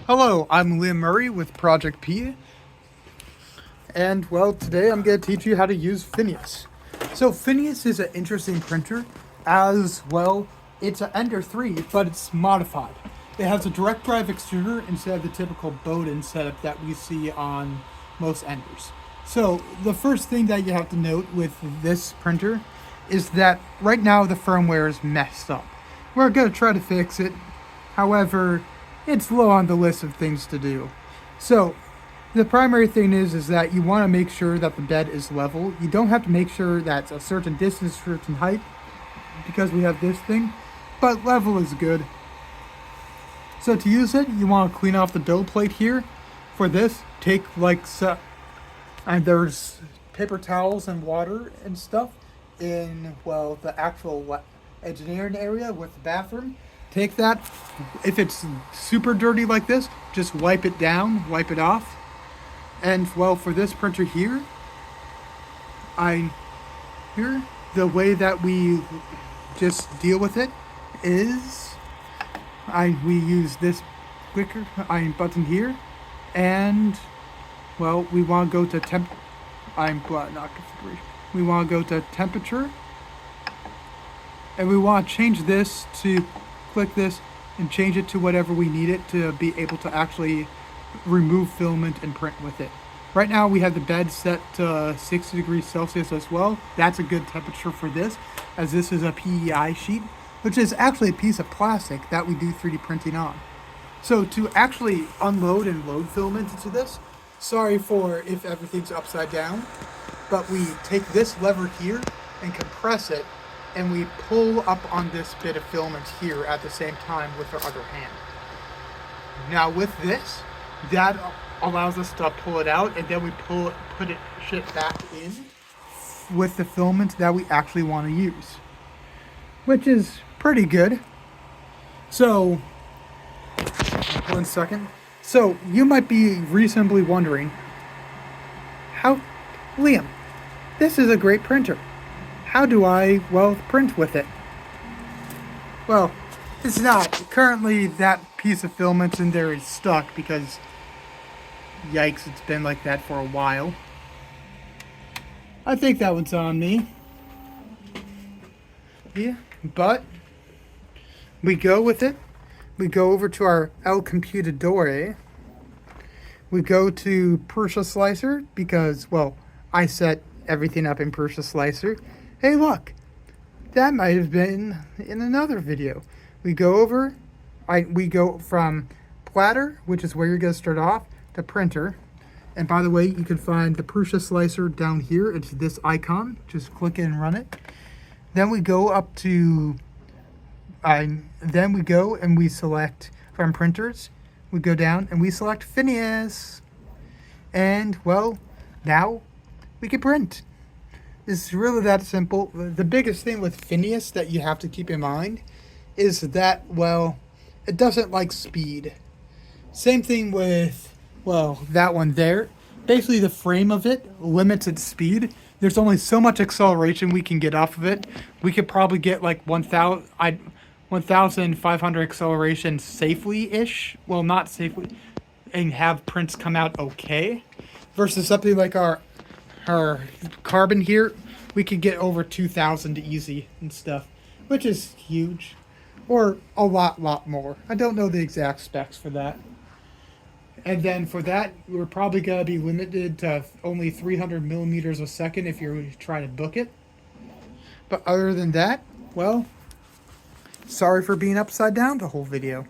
Hello, I'm Liam Murray with Project P, and well, today I'm going to teach you how to use Phineas. So Phineas is an interesting printer, as well. It's an Ender 3, but it's modified. It has a direct drive extruder instead of the typical Bowden setup that we see on most Enders. So the first thing that you have to note with this printer is that right now the firmware is messed up. We're going to try to fix it. However, it's low on the list of things to do. So the primary thing is that you want to make sure that the bed is level. You don't have to make sure that's a certain distance, certain height, because we have this thing, but level is good. So to use it, you want to clean off the build plate here. For this, take and there's paper towels and water and stuff in, well, the actual engineering area with the bathroom. Take that. If it's super dirty like this, just wipe it down, wipe it off. And well, for this printer here, the way that we just deal with it is we use this clicker button here, and well, we want to go to we want to go to temperature, and we want to change this to click this and change it to whatever we need it to be able to actually remove filament and print with it. Right now we have the bed set to 60 degrees Celsius as well. That's a good temperature for this, as this is a PEI sheet, which is actually a piece of plastic that we do 3D printing on. So to actually unload and load filament into this, sorry for if everything's upside down, but we take this lever here and compress it, and we pull up on this bit of filament here at the same time with our other hand. Now with this, that allows us to pull it out, and then we put it back in with the filament that we actually want to use, which is pretty good. So, one second. So you might be reasonably wondering, Liam, this is a great printer. How do I, well, print with it? Well, it's not. Currently, that piece of filament in there is stuck because, yikes, it's been like that for a while. I think that one's on me. Yeah, but we go with it. We go over to our El Computadore. We go to Prusa Slicer because, well, I set everything up in Prusa Slicer. Hey, look, that might have been in another video. We go over, we go from platter, which is where you're going to start off, to printer. And by the way, you can find the Prusa Slicer down here. It's this icon. Just click it and run it. Then we go up to, then we go and we select from printers. We go down and we select Phineas. And, well, now we can print. It's really that simple. The biggest thing with Phineas that you have to keep in mind is that, well, it doesn't like speed. Same thing with, well, that one there. Basically, the frame of it limits its speed. There's only so much acceleration we can get off of it. We could probably get like 1,500 acceleration safely-ish. Well, not safely, and have prints come out okay. Versus something like our carbon here, we could get over 2,000 easy and stuff, which is huge, or a lot more. I don't know the exact specs for that. And then for that, we're probably going to be limited to only 300 millimeters a second if you're trying to book it. But other than that, well, sorry for being upside down the whole video.